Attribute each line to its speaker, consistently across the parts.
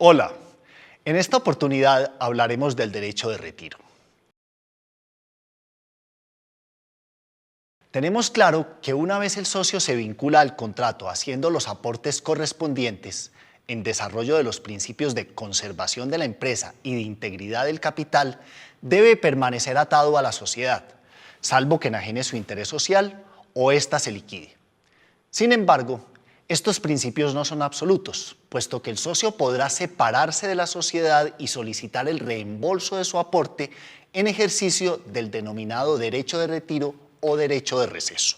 Speaker 1: Hola, en esta oportunidad hablaremos del derecho de retiro. Tenemos claro que una vez el socio se vincula al contrato haciendo los aportes correspondientes en desarrollo de los principios de conservación de la empresa y de integridad del capital, debe permanecer atado a la sociedad, salvo que enajene su interés social o ésta se liquide. Sin embargo, estos principios no son absolutos, puesto que el socio podrá separarse de la sociedad y solicitar el reembolso de su aporte en ejercicio del denominado derecho de retiro o derecho de receso.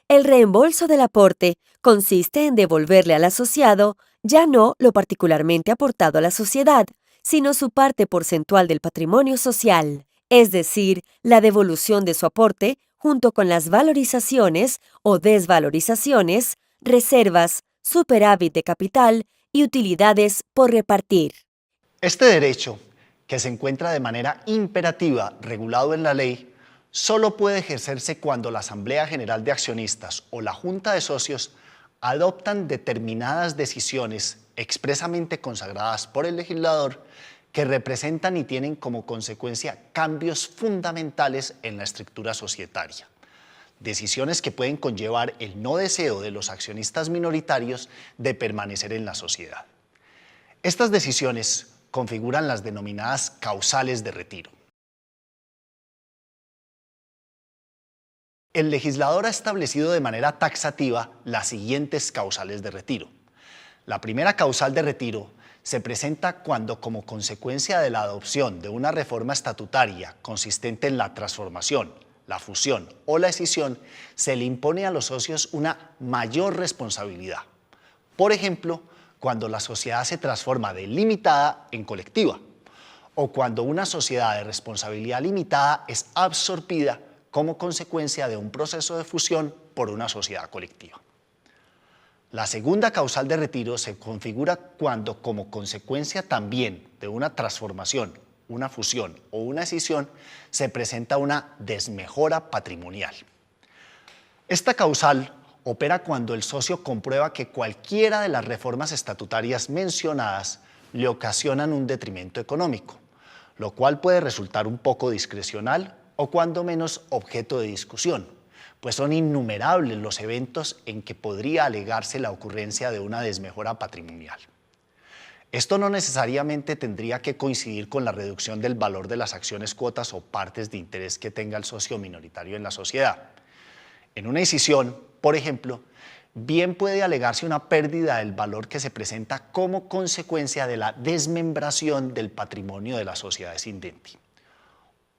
Speaker 2: El reembolso del aporte consiste en devolverle al asociado ya no lo particularmente aportado a la sociedad, sino su parte porcentual del patrimonio social, es decir, la devolución de su aporte junto con las valorizaciones o desvalorizaciones, reservas, superávit de capital y utilidades por repartir.
Speaker 1: Este derecho, que se encuentra de manera imperativa regulado en la ley, solo puede ejercerse cuando la Asamblea General de Accionistas o la Junta de Socios adoptan determinadas decisiones expresamente consagradas por el legislador que representan y tienen como consecuencia cambios fundamentales en la estructura societaria. Decisiones que pueden conllevar el no deseo de los accionistas minoritarios de permanecer en la sociedad. Estas decisiones configuran las denominadas causales de retiro. El legislador ha establecido de manera taxativa las siguientes causales de retiro. La primera causal de retiro se presenta cuando, como consecuencia de la adopción de una reforma estatutaria consistente en la transformación, la fusión o la escisión, se le impone a los socios una mayor responsabilidad. Por ejemplo, cuando la sociedad se transforma de limitada en colectiva, o cuando una sociedad de responsabilidad limitada es absorbida como consecuencia de un proceso de fusión por una sociedad colectiva. La segunda causal de retiro se configura cuando, como consecuencia también de una transformación, una fusión o una escisión, se presenta una desmejora patrimonial. Esta causal opera cuando el socio comprueba que cualquiera de las reformas estatutarias mencionadas le ocasionan un detrimento económico, lo cual puede resultar un poco discrecional o cuando menos objeto de discusión, pues son innumerables los eventos en que podría alegarse la ocurrencia de una desmejora patrimonial. Esto no necesariamente tendría que coincidir con la reducción del valor de las acciones, cuotas o partes de interés que tenga el socio minoritario en la sociedad. En una escisión, por ejemplo, bien puede alegarse una pérdida del valor que se presenta como consecuencia de la desmembración del patrimonio de la sociedad escindente.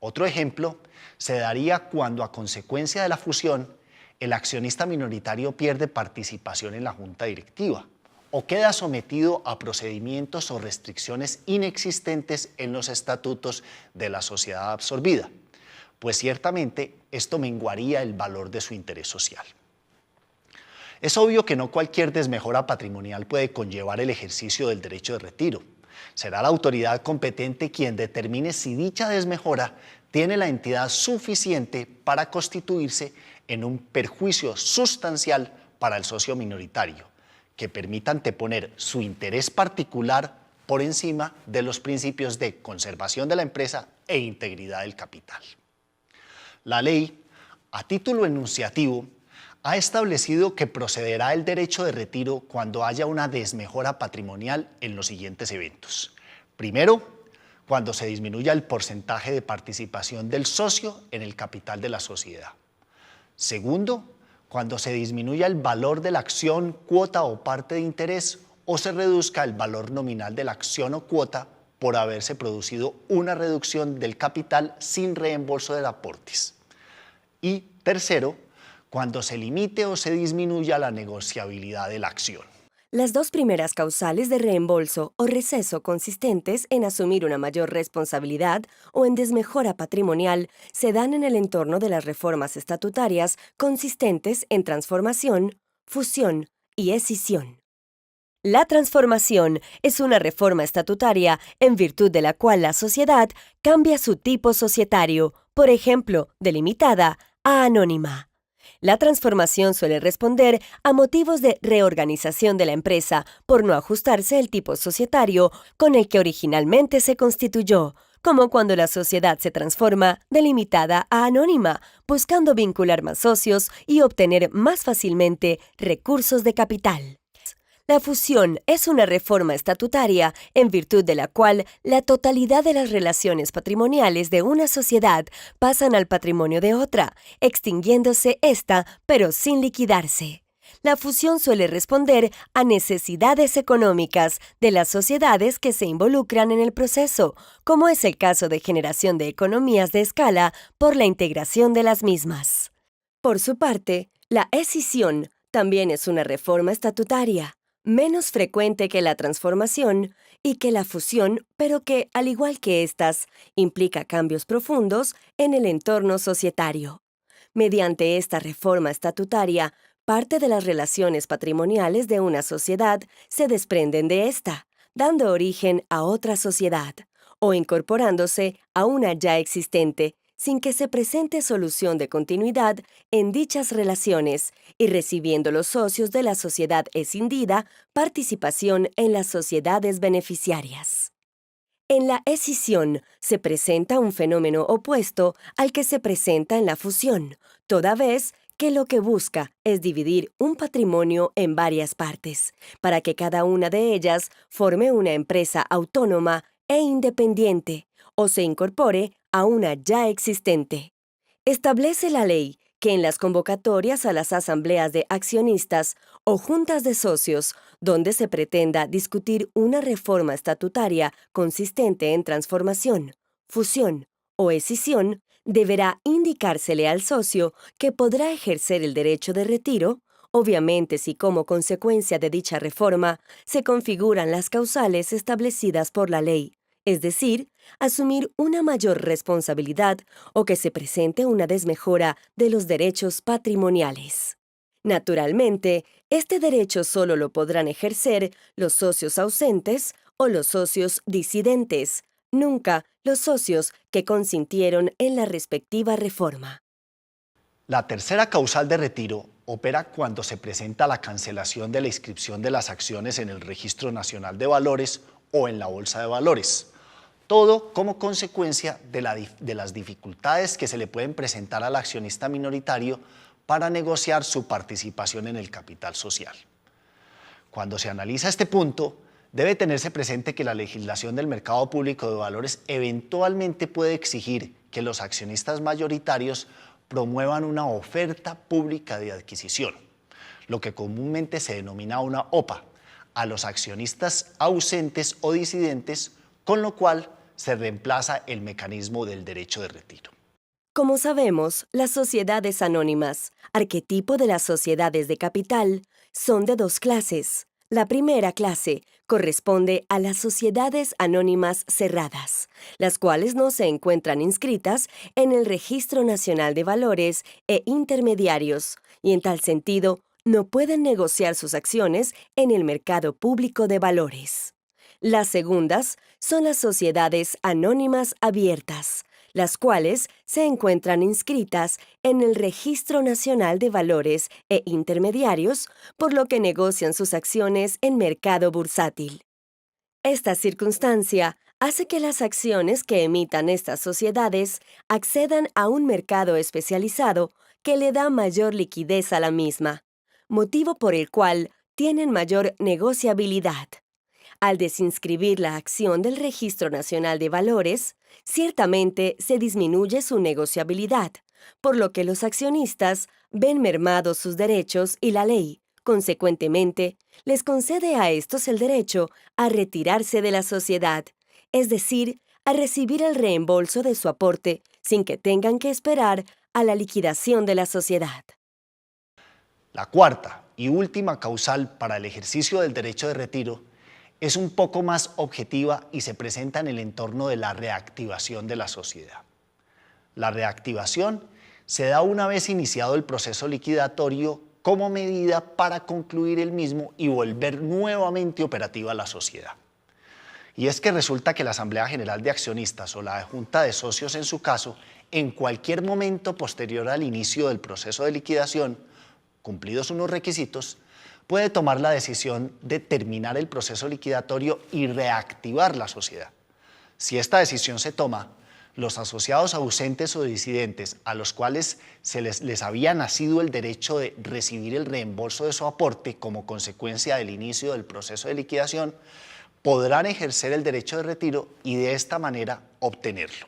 Speaker 1: Otro ejemplo se daría cuando, a consecuencia de la fusión, el accionista minoritario pierde participación en la junta directiva o queda sometido a procedimientos o restricciones inexistentes en los estatutos de la sociedad absorbida, pues ciertamente esto menguaría el valor de su interés social. Es obvio que no cualquier desmejora patrimonial puede conllevar el ejercicio del derecho de retiro. Será la autoridad competente quien determine si dicha desmejora tiene la entidad suficiente para constituirse en un perjuicio sustancial para el socio minoritario, que permita anteponer su interés particular por encima de los principios de conservación de la empresa e integridad del capital. La ley, a título enunciativo, ha establecido que procederá el derecho de retiro cuando haya una desmejora patrimonial en los siguientes eventos. Primero, cuando se disminuya el porcentaje de participación del socio en el capital de la sociedad. Segundo, cuando se disminuya el valor de la acción, cuota o parte de interés o se reduzca el valor nominal de la acción o cuota por haberse producido una reducción del capital sin reembolso de aportes. Y tercero, cuando se limite o se disminuya la negociabilidad de la acción.
Speaker 2: Las dos primeras causales de reembolso o receso consistentes en asumir una mayor responsabilidad o en desmejora patrimonial se dan en el entorno de las reformas estatutarias consistentes en transformación, fusión y escisión. La transformación es una reforma estatutaria en virtud de la cual la sociedad cambia su tipo societario, por ejemplo, de limitada a anónima. La transformación suele responder a motivos de reorganización de la empresa por no ajustarse el tipo societario con el que originalmente se constituyó, como cuando la sociedad se transforma de limitada a anónima, buscando vincular más socios y obtener más fácilmente recursos de capital. La fusión es una reforma estatutaria en virtud de la cual la totalidad de las relaciones patrimoniales de una sociedad pasan al patrimonio de otra, extinguiéndose ésta, pero sin liquidarse. La fusión suele responder a necesidades económicas de las sociedades que se involucran en el proceso, como es el caso de generación de economías de escala por la integración de las mismas. Por su parte, la escisión también es una reforma estatutaria, menos frecuente que la transformación y que la fusión, pero que, al igual que éstas, implica cambios profundos en el entorno societario. Mediante esta reforma estatutaria, parte de las relaciones patrimoniales de una sociedad se desprenden de ésta, dando origen a otra sociedad, o incorporándose a una ya existente, sin que se presente solución de continuidad en dichas relaciones y recibiendo los socios de la sociedad escindida participación en las sociedades beneficiarias. En la escisión se presenta un fenómeno opuesto al que se presenta en la fusión, toda vez que lo que busca es dividir un patrimonio en varias partes, para que cada una de ellas forme una empresa autónoma e independiente, o se incorpore a una ya existente. Establece la ley que en las convocatorias a las asambleas de accionistas o juntas de socios, donde se pretenda discutir una reforma estatutaria consistente en transformación, fusión o escisión, deberá indicársele al socio que podrá ejercer el derecho de retiro, obviamente si como consecuencia de dicha reforma se configuran las causales establecidas por la ley, es decir, asumir una mayor responsabilidad o que se presente una desmejora de los derechos patrimoniales. Naturalmente, este derecho solo lo podrán ejercer los socios ausentes o los socios disidentes, nunca los socios que consintieron en la respectiva reforma.
Speaker 1: La tercera causal de retiro opera cuando se presenta la cancelación de la inscripción de las acciones en el Registro Nacional de Valores o en la Bolsa de Valores. Todo como consecuencia de las dificultades que se le pueden presentar al accionista minoritario para negociar su participación en el capital social. Cuando se analiza este punto, debe tenerse presente que la legislación del mercado público de valores eventualmente puede exigir que los accionistas mayoritarios promuevan una oferta pública de adquisición, lo que comúnmente se denomina una OPA, a los accionistas ausentes o disidentes, con lo cual se reemplaza el mecanismo del derecho de retiro.
Speaker 2: Como sabemos, las sociedades anónimas, arquetipo de las sociedades de capital, son de dos clases. La primera clase corresponde a las sociedades anónimas cerradas, las cuales no se encuentran inscritas en el Registro Nacional de Valores e intermediarios, y en tal sentido no pueden negociar sus acciones en el mercado público de valores. Las segundas son las sociedades anónimas abiertas, las cuales se encuentran inscritas en el Registro Nacional de Valores e Intermediarios, por lo que negocian sus acciones en mercado bursátil. Esta circunstancia hace que las acciones que emitan estas sociedades accedan a un mercado especializado que le da mayor liquidez a la misma, motivo por el cual tienen mayor negociabilidad. Al desinscribir la acción del Registro Nacional de Valores, ciertamente se disminuye su negociabilidad, por lo que los accionistas ven mermados sus derechos y la ley, consecuentemente, les concede a estos el derecho a retirarse de la sociedad, es decir, a recibir el reembolso de su aporte sin que tengan que esperar a la liquidación de la sociedad.
Speaker 1: La cuarta y última causal para el ejercicio del derecho de retiro es un poco más objetiva y se presenta en el entorno de la reactivación de la sociedad. La reactivación se da una vez iniciado el proceso liquidatorio como medida para concluir el mismo y volver nuevamente operativa la sociedad. Y es que resulta que la Asamblea General de Accionistas o la Junta de Socios en su caso en cualquier momento posterior al inicio del proceso de liquidación, cumplidos unos requisitos, puede tomar la decisión de terminar el proceso liquidatorio y reactivar la sociedad. Si esta decisión se toma, los asociados ausentes o disidentes a los cuales les había nacido el derecho de recibir el reembolso de su aporte como consecuencia del inicio del proceso de liquidación, podrán ejercer el derecho de retiro y de esta manera obtenerlo.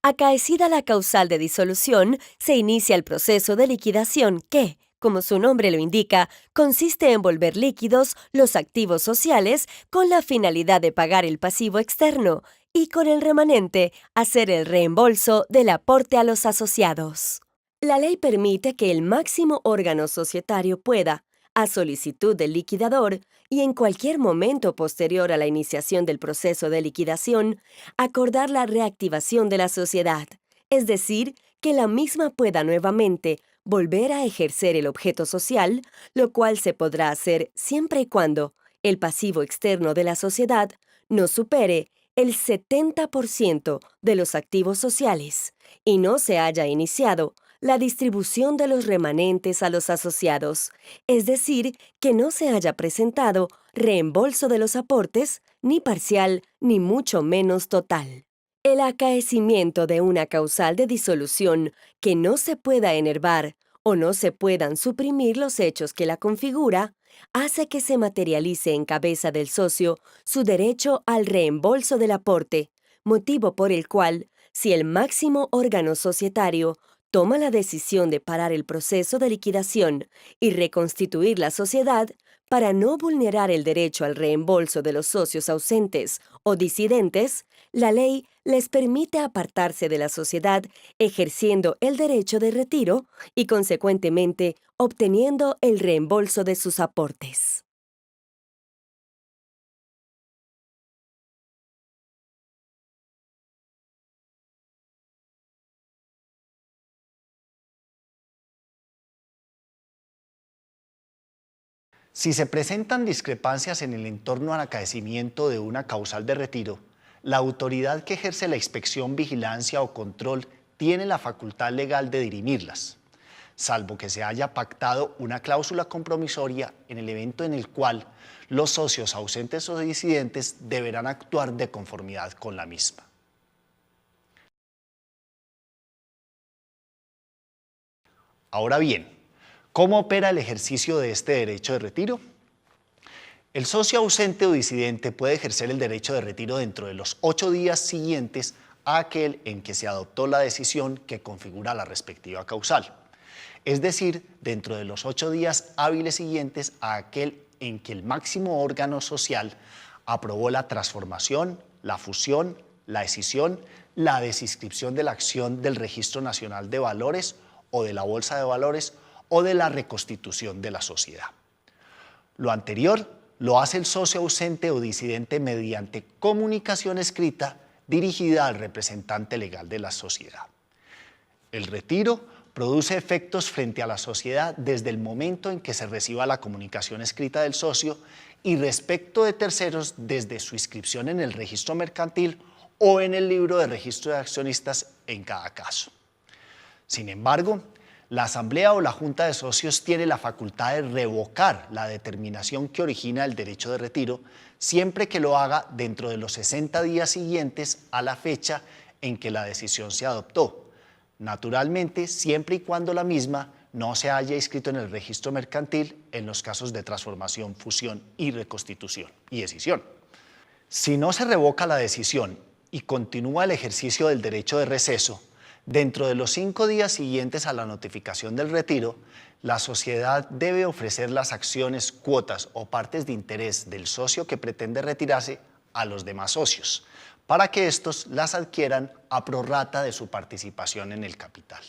Speaker 2: Acaecida la causal de disolución, se inicia el proceso de liquidación que, como su nombre lo indica, consiste en volver líquidos los activos sociales con la finalidad de pagar el pasivo externo y con el remanente hacer el reembolso del aporte a los asociados. La ley permite que el máximo órgano societario pueda, a solicitud del liquidador y en cualquier momento posterior a la iniciación del proceso de liquidación, acordar la reactivación de la sociedad, es decir, que la misma pueda nuevamente volver a ejercer el objeto social, lo cual se podrá hacer siempre y cuando el pasivo externo de la sociedad no supere el 70% de los activos sociales y no se haya iniciado la distribución de los remanentes a los asociados, es decir, que no se haya presentado reembolso de los aportes, ni parcial, ni mucho menos total. El acaecimiento de una causal de disolución que no se pueda enervar o no se puedan suprimir los hechos que la configura, hace que se materialice en cabeza del socio su derecho al reembolso del aporte, motivo por el cual, si el máximo órgano societario toma la decisión de parar el proceso de liquidación y reconstituir la sociedad para no vulnerar el derecho al reembolso de los socios ausentes o disidentes, la ley les permite apartarse de la sociedad ejerciendo el derecho de retiro y, consecuentemente, obteniendo el reembolso de sus aportes.
Speaker 1: Si se presentan discrepancias en el entorno al acaecimiento de una causal de retiro, la autoridad que ejerce la inspección, vigilancia o control tiene la facultad legal de dirimirlas, salvo que se haya pactado una cláusula compromisoria en el evento en el cual los socios ausentes o disidentes deberán actuar de conformidad con la misma. Ahora bien, ¿cómo opera el ejercicio de este derecho de retiro? El socio ausente o disidente puede ejercer el derecho de retiro dentro de los 8 días siguientes a aquel en que se adoptó la decisión que configura la respectiva causal, es decir, dentro de los 8 días hábiles siguientes a aquel en que el máximo órgano social aprobó la transformación, la fusión, la escisión, la desinscripción de la acción del Registro Nacional de Valores o de la Bolsa de Valores o de la reconstitución de la sociedad. Lo anterior lo hace el socio ausente o disidente mediante comunicación escrita dirigida al representante legal de la sociedad. El retiro produce efectos frente a la sociedad desde el momento en que se reciba la comunicación escrita del socio y respecto de terceros desde su inscripción en el registro mercantil o en el libro de registro de accionistas en cada caso. Sin embargo, la asamblea o la junta de socios tiene la facultad de revocar la determinación que origina el derecho de retiro siempre que lo haga dentro de los 60 días siguientes a la fecha en que la decisión se adoptó, naturalmente siempre y cuando la misma no se haya inscrito en el registro mercantil en los casos de transformación, fusión y reconstitución y escisión. Si no se revoca la decisión y continúa el ejercicio del derecho de receso, dentro de los 5 días siguientes a la notificación del retiro, la sociedad debe ofrecer las acciones, cuotas o partes de interés del socio que pretende retirarse a los demás socios, para que éstos las adquieran a prorrata de su participación en el capital.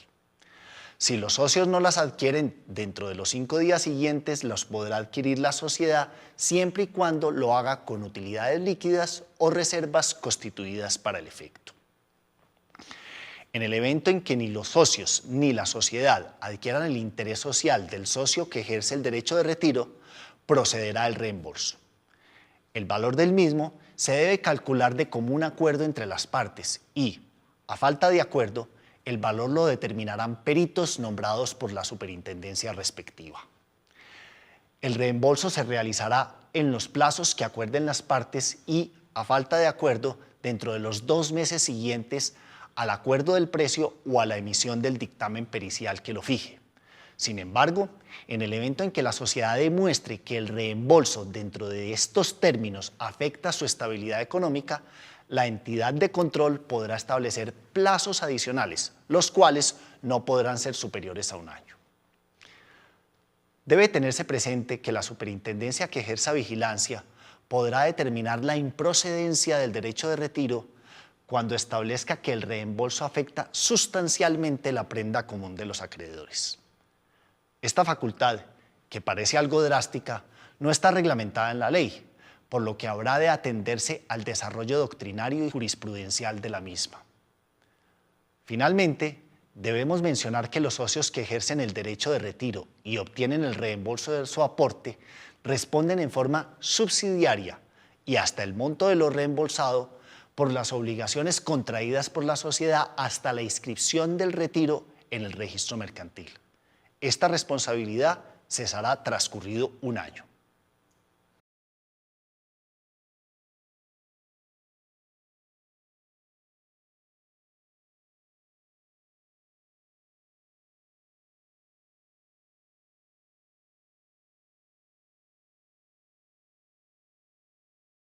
Speaker 1: Si los socios no las adquieren dentro de los 5 días siguientes, los podrá adquirir la sociedad siempre y cuando lo haga con utilidades líquidas o reservas constituidas para el efecto. En el evento en que ni los socios ni la sociedad adquieran el interés social del socio que ejerce el derecho de retiro, procederá el reembolso. El valor del mismo se debe calcular de común acuerdo entre las partes y, a falta de acuerdo, El valor lo determinarán peritos nombrados por la superintendencia respectiva. El reembolso se realizará en los plazos que acuerden las partes y, a falta de acuerdo, dentro de los 2 meses siguientes al acuerdo del precio o a la emisión del dictamen pericial que lo fije. Sin embargo, en el evento en que la sociedad demuestre que el reembolso dentro de estos términos afecta su estabilidad económica, la entidad de control podrá establecer plazos adicionales, los cuales no podrán ser superiores a 1 año. Debe tenerse presente que la superintendencia que ejerza vigilancia podrá determinar la improcedencia del derecho de retiro cuando establezca que el reembolso afecta sustancialmente la prenda común de los acreedores. Esta facultad, que parece algo drástica, no está reglamentada en la ley, por lo que habrá de atenderse al desarrollo doctrinario y jurisprudencial de la misma. Finalmente, debemos mencionar que los socios que ejercen el derecho de retiro y obtienen el reembolso de su aporte responden en forma subsidiaria y hasta el monto de lo reembolsado por las obligaciones contraídas por la sociedad hasta la inscripción del retiro en el registro mercantil. Esta responsabilidad cesará transcurrido 1 año.